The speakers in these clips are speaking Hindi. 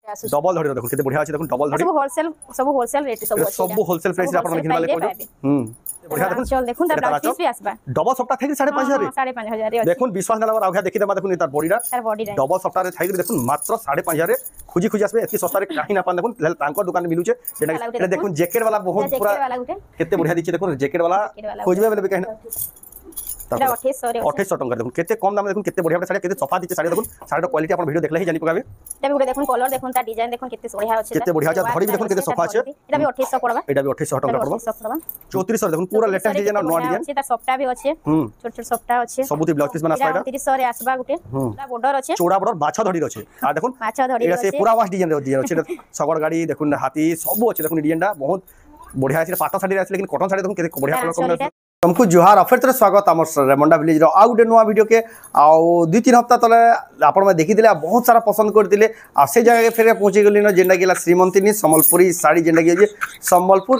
डबल धड़ी देखो केते बढ़िया अछि देखो डबल धड़ी सब होलसेल रेट सब होलसेल प्राइस रे आपण किनबा ले बढ़िया देखो चल देखो ता ब्लाउज पीस भी आसबा डबल सप्ताह थाई 5500 5500 देखो विश्वास नला आउगा देखि देबा देखो तार बॉडी रा डबल सप्ताह रे थाई देखो मात्र 5500 रे खुजी खुजी आसबे एति सस्ता रे काहि ना पान देखो तांको दुकान मिलुचे जेटा देखो जैकेट वाला बहुत पूरा केते बढ़िया दिछि देखो जैकेट वाला खोजबे बेले काहि ना 2800 टंका देखो केते कम दाम देखो केते बढ़िया साड़ी केते सफा दिछि साड़ी देखो साड़ी क्वालिटी आपण वीडियो देखले ही जानि पकाबे एटा भी देखो कलर देखो ता डिजाइन देखो केते बढ़िया अछि केते बढ़िया अछि धड़ी भी देखो केते सफा अछि एटा भी 2800 पड़बा एटा भी 2800 टंका पड़बा 3400 देखो पूरा लेटेस्ट डिजाइन और नया डिजाइन सेटा सफ्टा भी अछि छोट छोट सफ्टा अछि सबुती ब्लाउज पीस बना साइड 2900 रे आसबा गुटे पूरा बॉर्डर अछि चौड़ा बॉर्डर बाछा धड़ी अछि आ देखो बाछा धड़ी अछि से पूरा वास डिजाइन अछि सगड़ गाड़ी देखो हाथी सब अछि देखो डिजाइनटा बहुत बढ़िया अछि पाटा साड़ी अछि लेकिन कॉटन साड़ी देखो केते बढ़िया कलर कॉम्बिनेशन तुमको जुहार ऑफर तरह स्वागत आम रेमंडा विलेज रो आ गुटे नुआ वीडियो के आउ 2-3 हफ्ता तले आपण में देखि दिले बहुत सारा पसंद करतिले आ से जगह के फेर पहुंची गेली न जेंडा गेला श्रीमंतिनी संबलपुरी साड़ी जेंडा के संबलपुर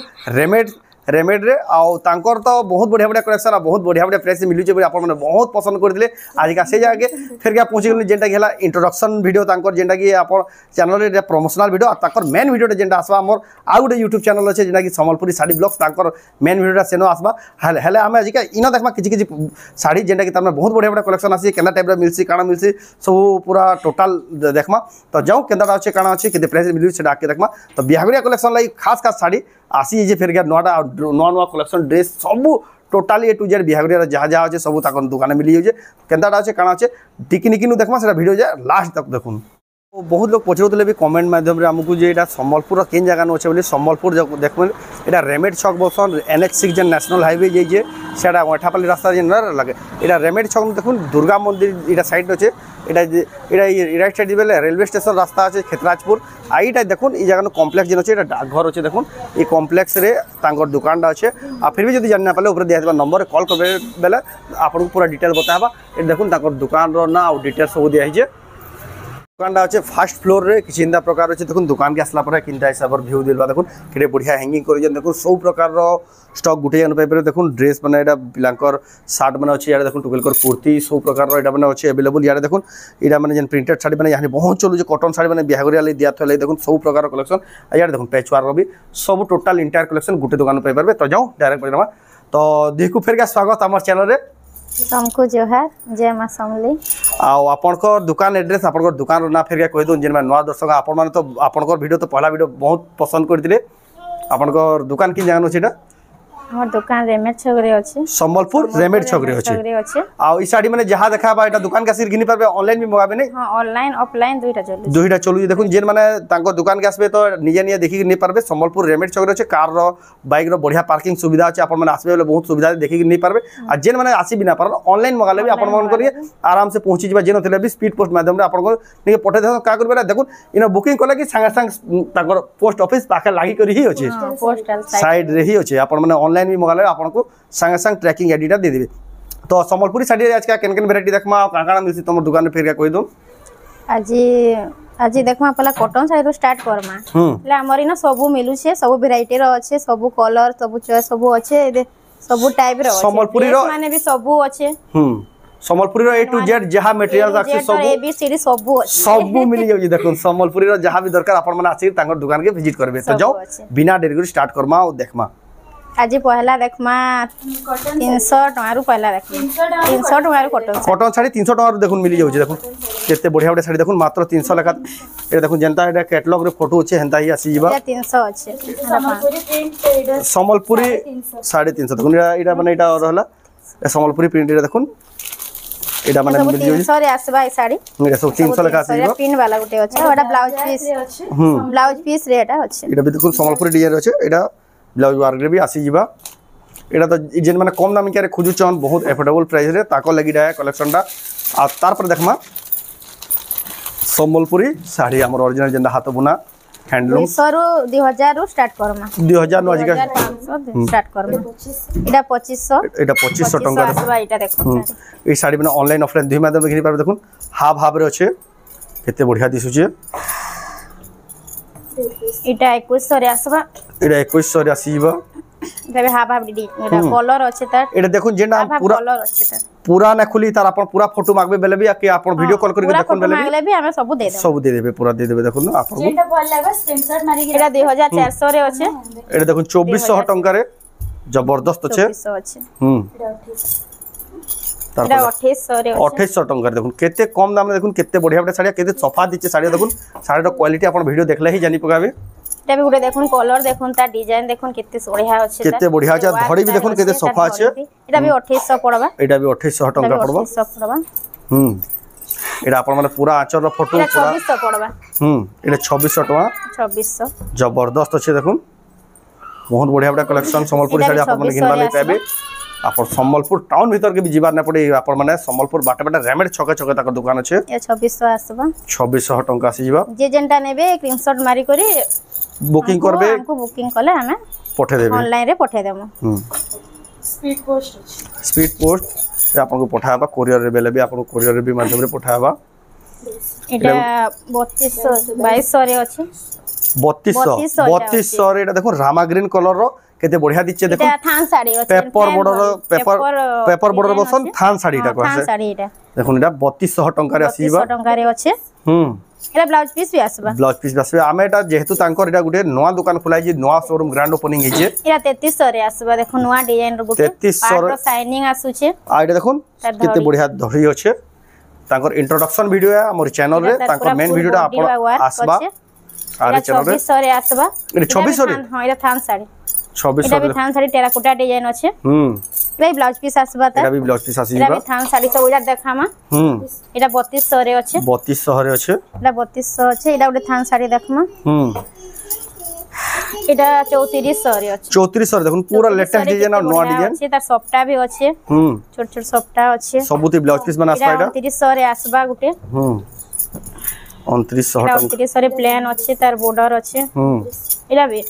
रेमेड रे आउ तांकर तो बहुत बढ़िया बढ़िया कलेक्शन बहुत बढ़िया बढ़िया प्राइस मिलुचे आपण माने बहुत पसंद करतिले आज का से जगह के फेर के पहुंची गेली जेंडा गेला इंट्रोडक्शन वीडियो तांकर जेंडा कि आपण चैनल रे प्रमोशनल वीडियो आ तांकर मेन वीडियो जेंडा आसबा हमर आ गुटे YouTube चैनल अछि जेंडा कि संबलपुरी साड़ी ब्लॉग्स तांकर मेन वीडियो सेनो आसबा हेले हम आज का इना देखमा किछि साड़ी जेंडा कि तार में बहुत बढ़िया बढ़िया कलेक्शन आसी केना टाइप रे मिलसी काना मिलसी सब पूरा टोटल देखमा तो जाऊ केनदा अछि काना अछि केते प्राइस मिलु से डाक के देखमा तो बिहागरिया कलेक्शन लाई खास खास साड़ी आसी जे फेर के नवा कलेक्शन ड्रेस सब टोटली ए टू जेड बिहागरिया जहाँ जहाँ अच्छे सब तक दुकान मिली जाए केनता अच्छे काना अच्छे टिकिनिकिनु देखमा से वीडियो जाए लास्ट तक देखुन बहुत लोग पचारुले भी कमेंट माध्यम रे हमकु जे एटा संबलपुर केन जगह न अच्छे बोली संबलपुर देखबे एटा रेमेड छक बसन NH6 जे नेशनल हाईवे जे जे सेटा वठापल्ली रास्ता जे न लगे एटा रेमेड छक देखुन दुर्गा मंदिर एटा साइड अच्छे एटा राइट साइड बेले रेलवे स्टेशन रास्ता अच्छे खेतराजपुर आईटा देखुन ई जगह कॉम्प्लेक्स जे अच्छे एटा डाकघर अच्छे देखुन ई कॉम्प्लेक्स रे तांकर दुकानटा अच्छे आ फिर भी जदि जान ना पाले ऊपर दिया नंबर रे कॉल करबे बेले आपन पूरा डिटेल बताबा ए देखुन तांकर दुकान रो ना और डिटेल सब दिया हिजे दुकानटा अच्छे फर्स्ट फ्लोर रे किछि इंदा प्रकार अच्छे देखुन दुकान के आसला पर किंता हिसाब व्यू दिलबा देखुन केते बढ़िया हैंगिंग करि जन देखुन सब प्रकार रो स्टॉक गुटे जन पेपर देखुन ड्रेस माने एटा बिलांकर शर्ट माने अच्छे यार देखुन टुकेलकर कुर्ती सब प्रकार रो एटा माने अच्छे अवेलेबल यार देखुन एटा माने जन प्रिंटेड साड़ी माने यानी बहुत चलु जे कॉटन साड़ी माने बिहागरिया ले दिया थले देखुन सब प्रकार रो कलेक्शन यार देखुन पैचवार रो भी सब टोटल इंटायर कलेक्शन गुटे दुकान पेपर पे तो जाऊ डायरेक्ट पड़मा तो देखु फेर के स्वागत हमर चैनल रे तुमको जोहार जय मां समली आपनकर दुकान एड्रेस आपनकर दुकान ना फेर कहि दो जेन नवा दर्शक आपन माने तो आपनकर वीडियो तो पहला वीडियो बहुत पसंद करथिले आपनकर दुकान की जगह नछिटा हमर दुकान रेमेड छक रे अछि संबलपुर रेमेड छक रे अछि आ ई साड़ी माने जहां देखाबा एटा दुकान का सिर घिनी परबे ऑनलाइन भी मंगाबे नै हां ऑनलाइन ऑफलाइन दुईटा चलु देखुन जेन माने तांको दुकान के आसबे तो निजे निजे देखि नै परबे संबलपुर रेमेड छक रे अछि कार रो बाइक रो बढ़िया पार्किंग सुविधा अछि आपन माने आसबे बेले बहुत सुविधा देखि नै परबे आ जेन माने आसी बिना पर ऑनलाइन मंगाले भी आपन मन करिए आराम से पहुंची जिबा जेन थले भी स्पीड पोस्ट माध्यम रे आपन को निके पठे दे का करबे देखुन इना बुकिंग कोला कि संग संग तांकर पोस्ट ऑफिस पाखे लागि करी ही अछि पोस्टल साइड रे ही अछि आपन माने ऑनलाइन भी मंगाले आपन को संग संग ट्रैकिंग एडिटा दे देबे तो संबलपुरी साड़ी आज का केन केन वैरायटी देखमा काना मिलसी तुम दुकान फेर का कहि दो आज देखमा पहला कॉटन साड़ी रो स्टार्ट करमा ले हमरी ना सब मिलु छे सब वैरायटी रो अच्छे सब कलर सब चॉइस सब अच्छे सब टाइप रो संबलपुरी रो माने भी सब अच्छे संबलपुरी रो A to Z जहा मटेरियल आछे सब ABCD सब मिल जाउ देखुन संबलपुरी रो जहा भी दरकार आपन माने आसी तांकर दुकान के विजिट करबे तो जाओ बिना देरी कर स्टार्ट करमा और देखमा आज पहला देखमा 300 टका रु पहला देखमा 300 टका रु कॉटन साड़ी 300 टका रु देखुन मिल जाउ देखुन केते बढ़िया बढ़िया साड़ी देखुन मात्र 300 लखा ए देखुन जनता एटा कैटलॉग रे फोटो अछि हेंता ही आसी जिबा 300 अछि संबलपुरी 350 देखुन एटा माने एटा रहला संबलपुरी प्रिंट रे देखुन एटा माने मिल जाउ 300 रे आसबा ए साड़ी एटा सब 300 लखा आसी जिबा पिन वाला गुटे अछि ओटा ब्लाउज पीस रे एटा अछि एटा भी देखुन संबलपुरी डिजाइन अछि एटा ब्लाउज वर्क रे भी आसी जिबा एटा तो जेन माने कम दाम के खोजु चन बहुत एफोर्डेबल प्राइस रे ताको लागि डा कलेक्शन टा आ तार पर देखमा संबलपुरी साड़ी हमर ओरिजिनल जेंदा हाथ बुना हैंडलूम 200 रु 2000 रु स्टार्ट करमा 2000 नो आजिका 500 स्टार्ट करमा एटा 2500 टंका आसबा एटा देखो ए साड़ी माने ऑनलाइन ऑफलाइन दुई माध्यम घिनि पार देखुन हाफ हाफ रे अछि केते बढ़िया दिसुचे एटा 2100 रे आसबा एटा 2100 रे आसीबा तबे हाफ हाफ एटा कलर अछि तार एटा देखुन जेना पूरा कलर अछि तार पूरा ना खुली तार अपन पूरा फोटो मागबे बेले भी कि अपन वीडियो कॉल करके देखुन बेले मांगले भी हमें सब दे देबे पूरा दे देबे देखुन अपन जेटा भल लागबा स्क्रीनशॉट मारी के एटा 2400 रे अछि एटा देखुन 2400 टंका रे जबरदस्त अछि 2400 अछि एटा 2800 रे 2800 टंका रे देखुन केते कम दाम रे देखुन केते बढ़िया बढ़िया साड़ी केते सफा दिचे साड़ी देखुन साड़ी क्वालिटी अपन वीडियो देखले ही जानि पकाबे एटा भी गुटे देखुन कलर देखुन ता डिजाइन देखुन केते बढ़िया अछि केते बढ़िया अछि धड़ी भी देखुन केते सफा अछि एटा भी 2800 पड़बा एटा भी 2800 टंका पड़बा 2800 पड़बा एटा अपन माने पूरा आचर फोटो पूरा 2400 पड़बा एटा 2600 टका 2600 जबरदस्त अछि देखुन बहुत बढ़िया बढ़िया कलेक्शन संबलपुरी साड़ी अपन माने घिनबा ले पाबे अपन संबलपुर टाउन भीतर के भी जीवार ना पड़े अपन माने संबलपुर बाटे बाटे रेमेड छके छके तक दुकान अछि ये 2600 आसबा 2600 टंका आसी जीवा जे जेंटा नेबे स्क्रीनशॉट मारी करी बुकिंग करबे हमको बुकिंग करले हमें पठे देबे ऑनलाइन रे पठे देमु स्पीड पोस्ट आपन को पठाबा कोरियर रे बेले भी आपन को कोरियर रे भी माध्यम रे पठाबा एटा 3200 2200 रे अछि 3200 रे एटा देखो रामा ग्रीन कलर रो केते बढ़िया दिचे देखो एटा थान साड़ी अछि पेपर बॉर्डर बसन थान साड़ी टा को थान साड़ी एटा देखो एटा 3200 टंका रे आसीबा 3200 टंका रे अछि एटा ब्लाउज पीस भी आसबा ब्लाउज पीस आसबे आमे एटा जेहेतु तांकर एटा गुटे नवा दुकान खुलाई जे नवा शोरूम ग्रैंड ओपनिंग हिजे एटा 3300 रे आसबा देखो नवा डिजाइन रो गुटे 3300 रो शाइनिंग आसुचे आ एटा देखो केते बढ़िया धड़ी अछि तांकर इंट्रोडक्शन वीडियो है हमर चैनल रे तांकर मेन वीडियो टा अपन आसबा आरे चैनल रे 2600 रे आसबा एटा 2600 रे हां एटा थान साड़ी 2600 एटा भी थान साड़ी टेराकोटा डिजाइन अछि एटा ब्लाउज पीस आसबा ता एटा भी ब्लाउज पीस आसी एटा भी थान साड़ी सब उडा देखामा एटा 3200 रे अछि 3200 रे अछि एटा 3200 अछि एटा उडे थान साड़ी देखमा एटा 3400 रे अछि 3400 रे देखुन पूरा लेटेस्ट डिजाइन और नवा डिजाइन अछि तार सफ्टा भी अछि छोट छोट सफ्टा अछि सबुती ब्लाउज पीस बना आसबा एटा 2900 रे आसबा गुटे 2900 टका 2900 रे प्लेन अछि तार बॉर्डर अछि एटा भी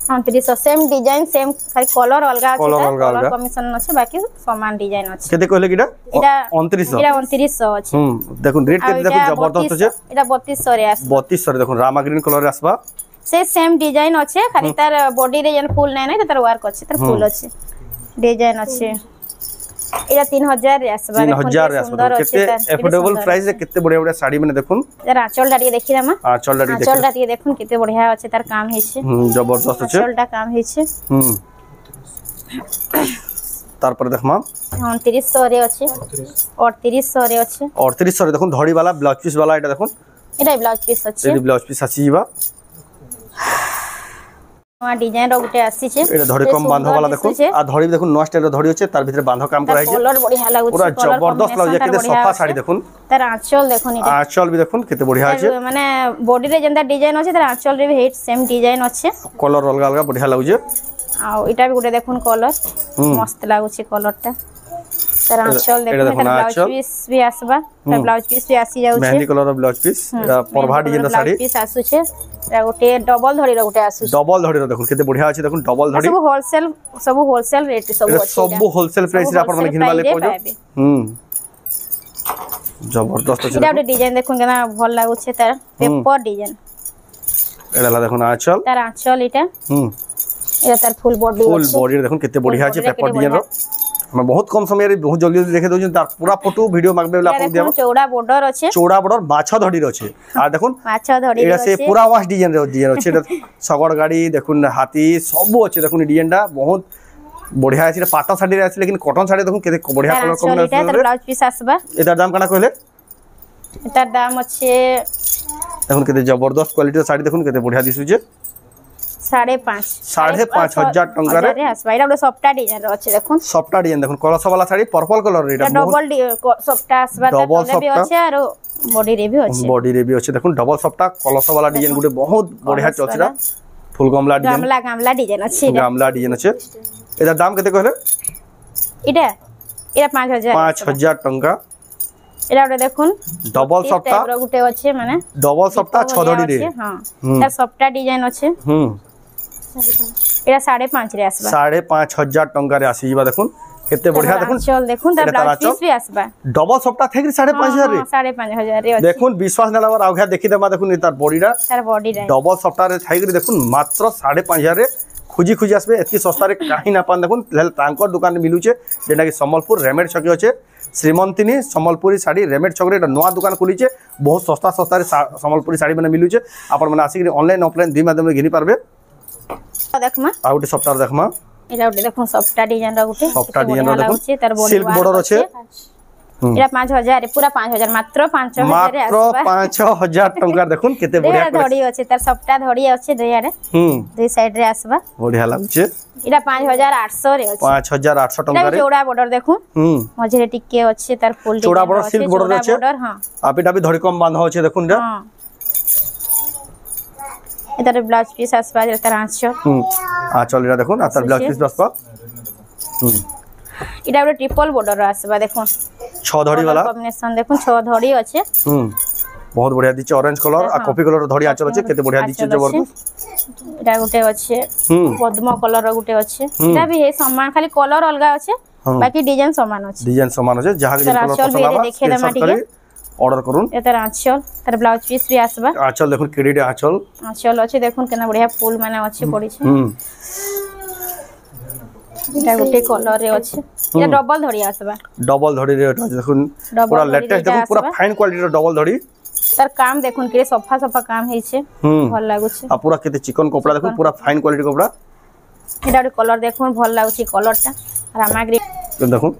2900 सेम डिजाइन सेम खाली कलर अलगा अछि कलर कमीशन अछि बाकी समान डिजाइन अछि केते कहले किटा एटा 2900 एटा 2900 अछि देखुन रेट केते देखुन जबरदस्त अछि एटा 3200 रे आसबा 3200 रे देखुन रामा ग्रीन कलर रे आसबा से सेम डिजाइन अछि खाली तार बॉडी रे जन फुल नै नै तार वर्क अछि तार फुल अछि डिजाइन अछि एटा 3000 रे आसबा 3000 रे आसबा केते अफोर्डेबल प्राइस रे केते बढ़िया बढ़िया साड़ी माने देखुन जरा आंचल डाटी देखि रमा आंचल डाटी देखुन केते बढ़िया अछि तार काम हे छै जबरदस्त अछि आंचल डा काम हे छै तार पर देखमा 2900 रे अछि 3800 रे अछि 3800 रे देखुन धड़ी वाला ब्लाउज पीस वाला एटा देखुन एटा ब्लाउज पीस अछि एटा ब्लाउज पीस आसी जीवा नवा डिजाइन रो गुटे आसी छै एटा धड़ी कम बांधो वाला देखुन आ धड़ी देखुन नवा स्टाइल रो धड़ी अछि तार भीतर बांधो काम कराइ छै कलर बढ़िया लागु छै पूरा जबरदस्त लागु छै केते सफा साड़ी देखुन तार आंचल देखुन एटा आंचल भी देखुन केते बढ़िया अछि माने बॉडी रे जंदा डिजाइन अछि तार आंचल रे भी हेट सेम डिजाइन अछि कलर अलग अलग बढ़िया लागु छै आ एटा भी गुटे देखुन कलर मस्त लागु छै कलर ता तार आंचल देखुन ब्लाउज पीस भी आसबा तार ब्लाउज पीस भी आसी जाउ छै मेहंदी कलर रो ब्लाउज पीस एटा परभा डिजाइन रो साड़ी पीस आसु छै एटा गुटे डबल धड़ी रो गुटे आसु डबल धड़ी रो देखुन केते बढ़िया अछि देखुन डबल धड़ी सब होलसेल रेट सब अछि सब होलसेल प्राइस रे अपन माने घिनबा ले पजो जबरदस्त अछि एटा डिजाइन देखुन केना भल लागु छै तार पेपर डिजाइन एला देखुन आंचल तार आंचल एटा एटा तार फुल बॉडी देखुन केते बढ़िया अछि पेपर डिजाइन रो हम बहुत कम समय रे बहुत जल्दी देखे दउ तार पूरा फोटो वीडियो मागबे वाला आपन देबो चौड़ा बॉर्डर अछि चौड़ा बॉर्डर माछा धड़ी रो छै आ देखुन माछा धड़ी एटा से पूरा वाश डिजाइन रो छै सगड़ गाड़ी देखुन हाथी सब अछि देखुन डिजाइन टा बहुत बढ़िया अछि पाटा साड़ी रे अछि लेकिन कॉटन साड़ी देखुन केते बढ़िया कलर कॉम्बिनेशन एटा ब्लाउज पीस आसबा एटा दाम कना कहले एटा दाम अछि देखुन केते जबरदस्त क्वालिटी साड़ी देखुन केते बढ़िया दिसु छै 5,500 टंका रे आसबा एटा सफ्टा डिजाइन रो अछि देखुन सफ्टा डिजाइन देखुन कलस वाला साड़ी पर्पल कलर रे एटा डबल सफ्टा आसबा तले भी अछि आरो बॉडी रे भी अछि देखुन डबल सफ्टा कलस वाला डिजाइन गुटे बहुत बढ़िया चौचरा फुल गमला डिजाइन गमला डिजाइन अछि गमला डिजाइन अछि एटा दाम केते कहले एटा 5000 टंका एटा देखुन डबल सफ्टा रो गुटे अछि माने डबल सफ्टा छदड़ी रे हां एटा सफ्टा डिजाइन अछि एटा 5.5 रे आसबा 5,500 टंका रे आसीबा देखुन केते बढ़िया देखुन चल देखुन तार ब्लाउज पीस भी आसबा डबल सफ्टा थेकरी 5,500 रे 5,500 रे अछि देखुन विश्वास न लावर आउघा देखि देमा देखुन तार बॉडी रे डबल सफ्टा रे थेकरी देखुन मात्र 5,500 रे খুঁজি খুঁজি আসবে এতকি সস্তারে কাহি না পান দেখুন তাঙ্কর দোকানে মিলুছে যেটা কি সম্বলপুর রেমেড ছকি আছে শ্রীমন্তিনী সম্বলপুরি শাড়ি রেমেড ছকরে এটা নয়া দোকান খুলিছে বহুত সস্তা সস্তারে সম্বলপুরি শাড়ি মানে মিলুছে আপন মানে আসিকি অনলাইন অফলাইন দুই মাধ্যমে ঘিনি পারবে দেখমা আর গোটে সপ্তাহ দেখমা এটা গোটে দেখুন সফটা ডিজাইন র গোটে সফটা ডিজাইন র দেখুন তার বডি সিল্ক বর্ডর আছে এটা 5000 পুরা 5000 মাত্র 5000 রে মাত্র 5000 টাকা দেখুন কেতে বড়িয়া ধড়ি আছে তার সফটা ধড়ি আছে দুই আড়ে দুই সাইড রে আসবা বড়িয়া লাগছে এটা 5800 রে আছে 5800 টাকা রে চৌড়া বর্ডর দেখুন মঝিরে টিকে আছে তার ফুল চৌড়া বর্ডর সিল্ক বর্ডর আছে হ্যাঁ আপিটাপি ধড়ি কম বাঁধা আছে দেখুন এটা এটার ব্লাউজ পিস আসবা তার আঁচল আঁচল এটা দেখুন আর তার ব্লাউজ পিস আসবা এটা একটা ট্রিপল বর্ডর আসবা দেখুন 6 ধড়ি वाला কম্বিনেশন দেখুন 6 ধড়ি আছে বহুত বড়িয়া দিচ্ছে অরেঞ্জ কালার আর কফি কালার ধড়ি আঁচল আছে কেতে বড়িয়া দিচ্ছে জবরদস্ত এটা গোটে আছে পদ্ম কালার গুটে আছে এটা भी है समान खाली कलर अलग আছে বাকি ডিজাইন সমান আছে ডিজাইন সমান আছে যাহা যে কালার পছন্দ হবে দেখে দেমা ঠিক অর্ডার করুন এটার আঁচল তার ব্লাউজ পিস भी আসবা আঁচল দেখুন ক্রেডিট আঁচল আছে দেখুন কেনা বড়িয়া ফুল মানে আছে পড়িছে এটা গোটে কলর রে আছে এটা ডবল ধড়ি আসবা ডবল ধড়ি রে আছে দেখুন পুরা লেটেস্ট দেখুন পুরা ফাইন কোয়ালিটির ডবল ধড়ি তার কাম দেখুন কি সফা সফা কাম হইছে ভাল লাগুছে আর পুরা কেতে চিকন কপড়া দেখুন পুরা ফাইন কোয়ালিটি কপড়া এটা একটা কলর দেখুন ভাল লাগুছে কলরটা রামাগ্রি দেখুন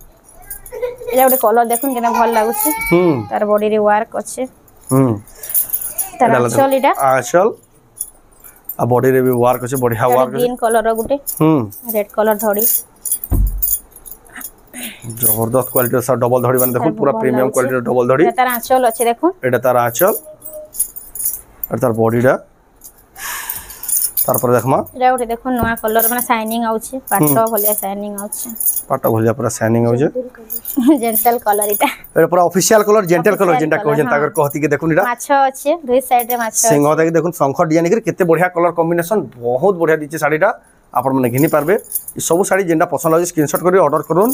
এটা একটা কলর দেখুন কেনা ভাল লাগুছে তার বডি রে ওয়ার্ক আছে তার আঁচল এটা আঁচল আর বডি রে ওয়ার্ক আছে বড়িয়া ওয়ার্ক গ্রিন কলর গুটে রেড কলর ধড়ি জবরদস্ত কোয়ালিটির সব ডবল ধড়ি মানে দেখুন পুরো প্রিমিয়াম কোয়ালিটির ডবল ধড়ি এটা তার আঁচল আছে দেখুন এটা তার আঁচল আর তার বডিটা তারপরে দেখমা এটা ওটা দেখুন নয়া কলর মানে শাইনিং আছে পাটটা ভলিয়া শাইনিং আছে পাটটা ভলিয়া পুরো শাইনিং আছে জেন্টল কলর এটা পুরো অফিশিয়াল কলর জেন্টল কলর যেটা কইছেন তাগর কহতিকে দেখুন এটা মাছ আছে দুই সাইডে মাছ সিংহ দেখি দেখুন শঙ্খ ডিজাইন করে কেতে বড়িয়া কলর কম্বিনেশন বহুত বড়িয়া দিচ্ছে শাড়িটা আপন মানে ঘিনি পারবে এই সব শাড়ি যেটা পছন্দ লাগে স্ক্রিনশট করে অর্ডার করুন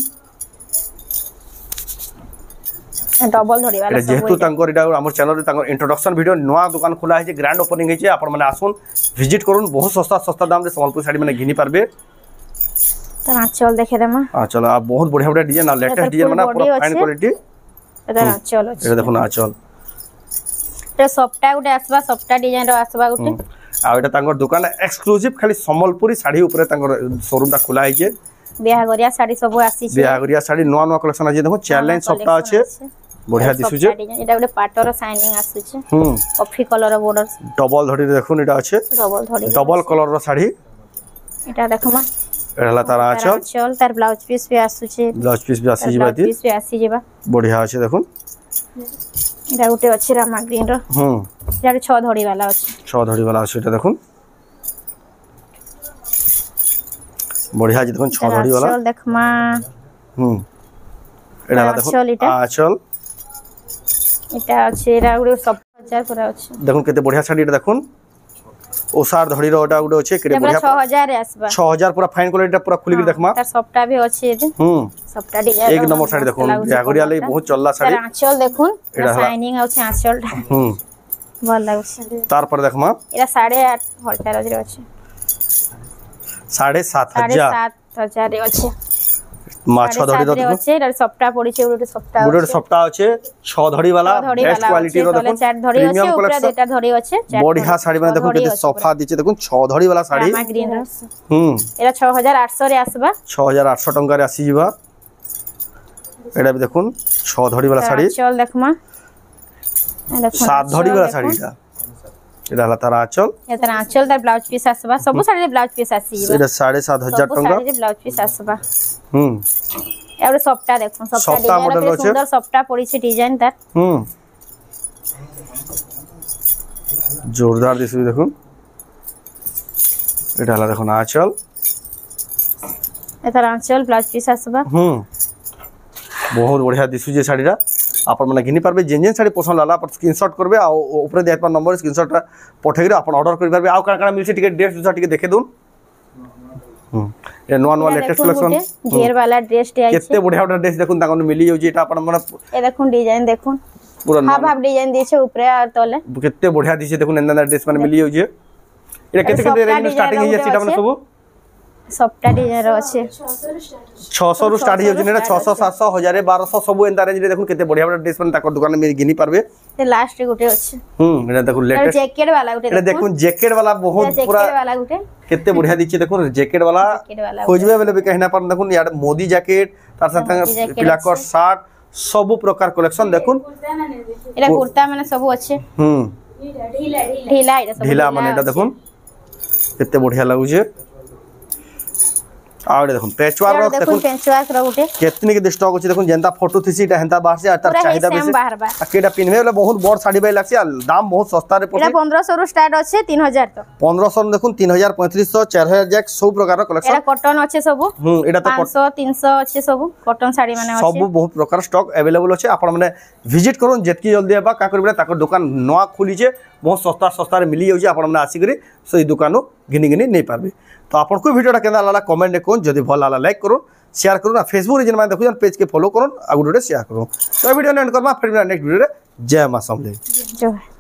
ডবল ধরি वाला যেহেতু তাঙ্কর এটা আমার চ্যানেলে তাঙ্কর ইন্ট্রোডাকশন ভিডিও নয়া দোকান খোলা হয়েছে গ্র্যান্ড ওপেনিং হয়েছে আপন মানে আসুন ভিজিট করুন বহুত সস্তা সস্তা দামে সম্বলপুর শাড়ি মানে ঘিনি পারবে তার আঁচল দেখে দেমা আঁচল আর বহুত বড়িয়া বড়িয়া ডিজাইন আর লেটেস্ট ডিজাইন মানে পুরো ফাইন কোয়ালিটি এটা আঁচল আছে এটা দেখুন আঁচল এটা সফটা গুটে আসবা সফটা ডিজাইন র আসবা গুটে আর এটা তাঙ্কর দোকান এক্সক্লুসিভ খালি সম্বলপুরি শাড়ি উপরে তাঙ্কর শোরুমটা খোলা হয়েছে বিয়াগরিয়া শাড়ি সব আসিছে বিয়াগরিয়া শাড়ি নয়া নয়া কালেকশন আছে দেখুন চ্যালেঞ্জ সফটা আছে বড়িয়া দিছুছে এটা একটা পাটর শাইনিং আসুছে কফি কালার বর্ডার ডবল ধড়ি দেখুন এটা আছে ডবল ধড়ি ডবল কালার র শাড়ি এটা দেখমা এটা হলা তার আঁচল তার ব্লাউজ পিস भी আসুছে ব্লাউজ পিস भी আসি যাবা পিস भी আসি যাবা বড়িয়া আছে দেখুন এটা উঠে আছে রামা গ্রিন র এটা 6 ধড়ি वाला আছে 6 ধড়ি वाला আছে এটা দেখুন বড়িয়া আছে দেখুন 6 ধড়ি वाला আঁচল দেখমা এটা হলা দেখুন আঁচল এটা আছে এটা গুলো সব হাজার করে আছে দেখুন কেতে বড়িয়া শাড়ি এটা দেখুন ওসার ধড়ি র ওটা গুলো আছে কেতে বড়িয়া 6000 এ আসবা 6000 পুরো ফাইন কোয়ালিটিটা পুরো খুলি করে দেখমা তার সবটা भी আছে এটা সবটা ডিজাইন এক নম্বর শাড়ি দেখুন বিয়াগরিয়া লাই বহুত চল্লা শাড়ি তার আঁচল দেখুন এটা শাইনিং আছে আঁচলটা ভালো লাগছে তারপর দেখমা এটা 8500 এর আছে 7500 এর আছে মাছ ধড়ি র দেখুন আছে এটা সবটা পড়িছে ওটা সবটা আছে ওটা সবটা আছে 6 ধড়ি वाला বেস্ট কোয়ালিটি র দেখুন 4 ধড়ি আছে উপরে দুটো ধড়ি আছে বড়িয়া শাড়ি মানে দেখুন কেতে সোফা দিচ্ছে দেখুন 6 ধড়ি वाला শাড়ি রামা গ্রিন র এটা 6800 রে আসবা 6800 টাকা রে আসি যাবা এটা দেখুন 6 ধড়ি वाला শাড়ি চল দেখমা দেখুন 7 ধড়ি वाला শাড়িটা এটা হলা তার আঁচল এটা আঁচল তার ব্লাউজ পিস আসবা সব শাড়ির ব্লাউজ পিস আসি যাবা এটা 7500 টাকা শাড়ির ব্লাউজ পিস আসবা এবারে সবটা দেখুন সবটা ডিজাইন আছে সুন্দর সবটা পড়িছে ডিজাইন তার জোরদার দিছে দেখুন এটা হলা দেখুন আঁচল এটা আঁচল ব্লাউজ পিস আসবা বহুত বঢ়িয়া দিছু যে শাড়িটা আপন মানে ঘিনি পারবে যেন শাড়ি পছন্দ লাগলা আপন স্ক্রিনশট করবে আর উপরে দেয়া পর নম্বর স্ক্রিনশটটা পঠাইরে আপন অর্ডার করি পারবে আর কারা কারা মিলছে টিকে ড্রেস দুটা টিকে দেখে দুন এ নন ওয়ান লেটেস্ট কালেকশন ঘের वाला ড্রেস টি আছে কেতে বঢ়িয়া ওটা ড্রেস দেখুন তাকন মিলি যাউজি এটা আপন মানে এ দেখুন ডিজাইন দেখুন পুরো হাফ হাফ ডিজাইন দিয়েছে উপরে আর তলে কেতে বঢ়িয়া দিছে দেখুন এন্দানা ড্রেস মানে মিলি যাউজি এটা কেতে কেতে রেঞ্জ স্টার্টিং হই যাচ্ছে এটা মানে সব सबटा डिजाइन अछि 600 रु स्टार्ट हो जिने 600 700 1000 1200 सब एंता रेंज रे देखुन केते बढ़िया बढ़िया ड्रेस मन ताकर दुकान में गिनी पारबे ते लास्ट रे गुटे अछि एटा देखुन लेटेस्ट जैकेट वाला गुटे एटा देखुन जैकेट वाला बहुत पूरा जैकेट वाला गुटे केते बढ़िया दिछि देखुन जैकेट वाला खोजबे बेले भी कहना पर देखुन यार मोदी जैकेट तार साथ पिलाकर शर्ट सब प्रकार कलेक्शन देखुन एटा कुर्ता माने सब अछि ढीला ढीला माने एटा देखुन केते बढ़िया लागु छे आउडे देखुन पेचवार रो देखुन पेचवार रो गुटे केतनी के स्टॉक अछि देखुन जेंता फोटो थिसी एटा हेंता बाहर से तार चाहिदा बेसी आ केटा पिनवे वाला बहुत बड़ साड़ी बाई लागसी दाम बहुत सस्ता रे पड़े एटा 1500 रु स्टार्ट अछि 3000 तो 1500 देखुन 3000 3500 4000 जैक सब प्रकार रो कलेक्शन एटा कॉटन अछि सब एटा तो 500 300 अछि सब कॉटन साड़ी माने अछि सब बहुत प्रकार स्टॉक अवेलेबल अछि आपण माने विजिट करन जेतकी जल्दी आबा का करबे ताकर दुकान नवा खुली छे बहुत सस्ता सस्ता रे मिली जाउची आपण माने आसी करी सही दुकानो घिनी घिनी नै पारबे तो आपन को वीडियोटा केना लाला कमेंट ने कोन जदी भल लाला लाइक करो शेयर करो ना फेसबुक रे जन माने देखु जन पेज के फॉलो करो आ गुडे शेयर करो तो वीडियो एंड करबा फिर नेक्स्ट वीडियो रे जय मां समले जय